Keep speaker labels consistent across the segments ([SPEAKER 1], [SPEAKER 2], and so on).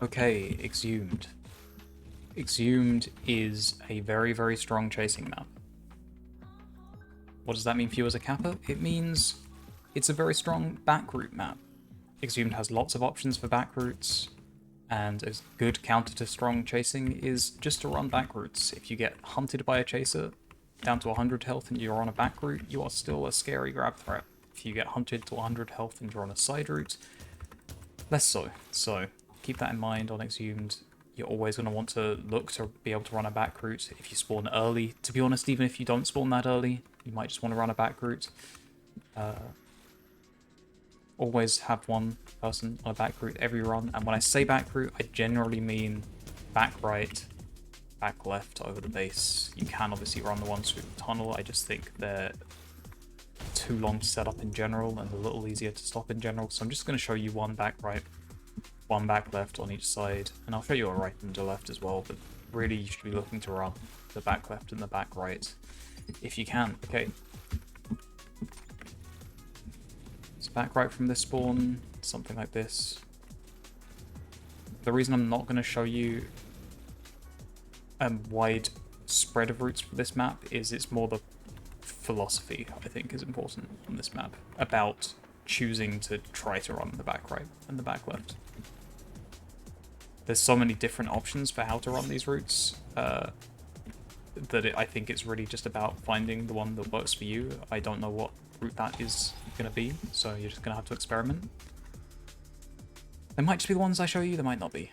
[SPEAKER 1] Okay, Exhumed. Exhumed is a very, very strong chasing map. What does that mean for you as a capper? It means it's a very strong back route map. Exhumed has lots of options for back routes, and a good counter to strong chasing is just to run back routes. If you get hunted by a chaser down to 100 health and you're on a back route, you are still a scary grab threat. If you get hunted to 100 health and you're on a side route, less so. So keep that in mind on Exhumed. You're always going to want to look to be able to run a back route if you spawn early. To be honest, even if you don't spawn that early, you might just want to run a back route. Always have one person on a back route every run, and when I say back route, I generally mean back right, back left over the base. You can obviously run the ones through the tunnel, I just think they're too long to set up in general and a little easier to stop in general, so I'm just going to show you one back right, one back left on each side, and I'll show you a right and a left as well, but really you should be looking to run the back left and the back right if you can. Okay. So back right from this spawn, something like this. The reason I'm not going to show you a wide spread of routes for this map is it's more the philosophy, I think, is important on this map, about choosing to try to run the back right and the back left. There's so many different options for how to run these routes that I think it's really just about finding the one that works for you. I don't know what route that is going to be, so you're just going to have to experiment. They might just be the ones I show you, they might not be.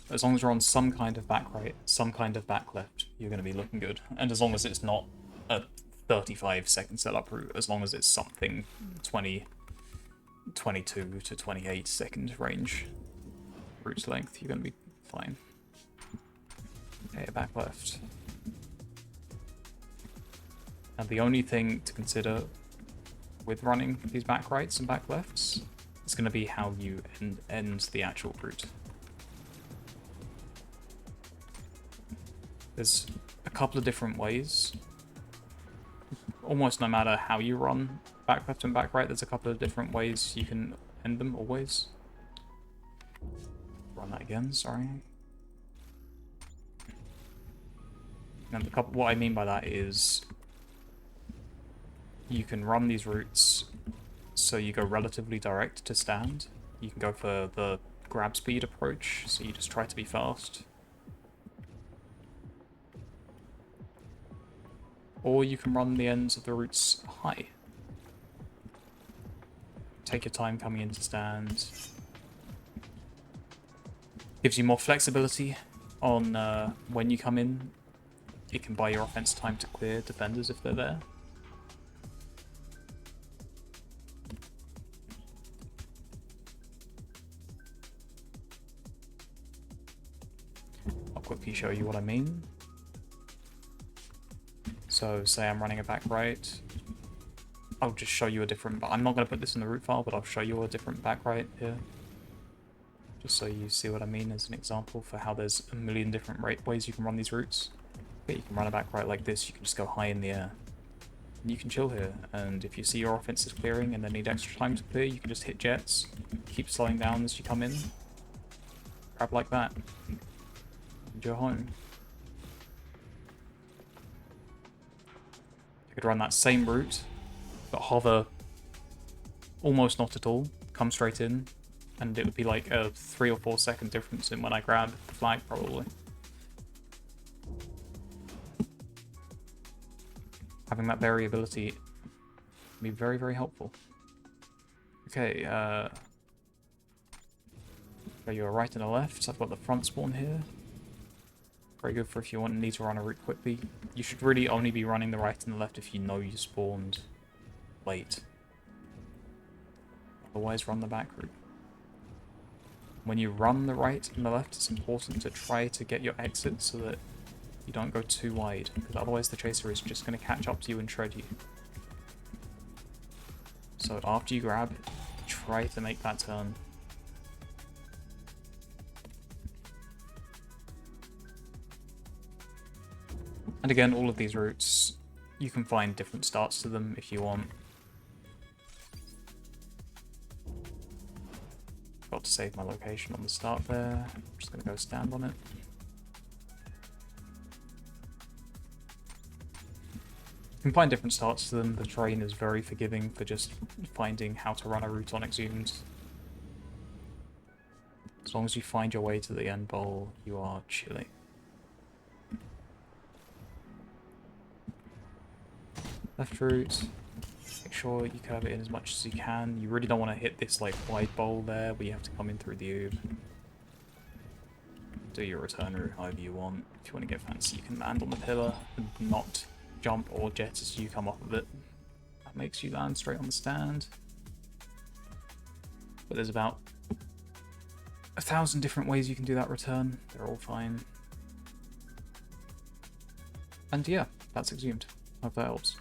[SPEAKER 1] As long as you're on some kind of back right, some kind of back left, you're going to be looking good. And as long as it's not a 35-second setup route, as long as it's something 22 to 28 second range route length, you're going to be fine. Okay, back left. And the only thing to consider with running these back rights and back lefts is going to be how you end the actual route. There's a couple of different ways. Almost no matter how you run back left and back right, there's a couple of different ways you can end them, always. Run that again, sorry. And what I mean by that is you can run these routes so you go relatively direct to stand. You can go for the grab speed approach, so you just try to be fast. Or you can run the ends of the routes high. Take your time coming into stand. Gives you more flexibility on when you come in. It can buy your offense time to clear defenders if they're there. I'll quickly show you what I mean. So say I'm running a back right. I'll just show you a different, but I'm not going to put this in the route file, but I'll show you a different back right here. Just so you see what I mean as an example for how there's a million different ways you can run these routes. But you can run a back right like this, you can just go high in the air. And you can chill here, and if you see your offense is clearing and they need extra time to clear, you can just hit jets, keep slowing down as you come in, grab like that, and you're home. You could run that same route, but hover almost not at all, come straight in, and it would be like a 3 or 4 second difference in when I grab the flag, probably. Having that variability can be very, very helpful. Okay, so you're a right and a left. So I've got the front spawn here. Very good for if you need to run a route quickly. You should really only be running the right and the left if you know you spawned late. Otherwise, run the back route. When you run the right and the left, it's important to try to get your exit so that you don't go too wide, because otherwise the chaser is just going to catch up to you and shred you. So after you grab, try to make that turn. And again, all of these routes You can find different starts to them if you want. Got to save my location on the start there. I'm just going to go stand on it. You can find different starts to them. The terrain is very forgiving for just finding how to run a route on Exhumed. As long as you find your way to the end bowl, you are chilling. Left route. Make sure you curve it in as much as you can. You really don't want to hit this like wide bowl there where you have to come in through the oob. Do your return route however you want. If you want to get fancy, you can land on the pillar and not jump or jet as you come off of it. That makes you land straight on the stand. But there's about 1,000 different ways you can do that return. They're all fine. And yeah, that's Exhumed. Hope that helps.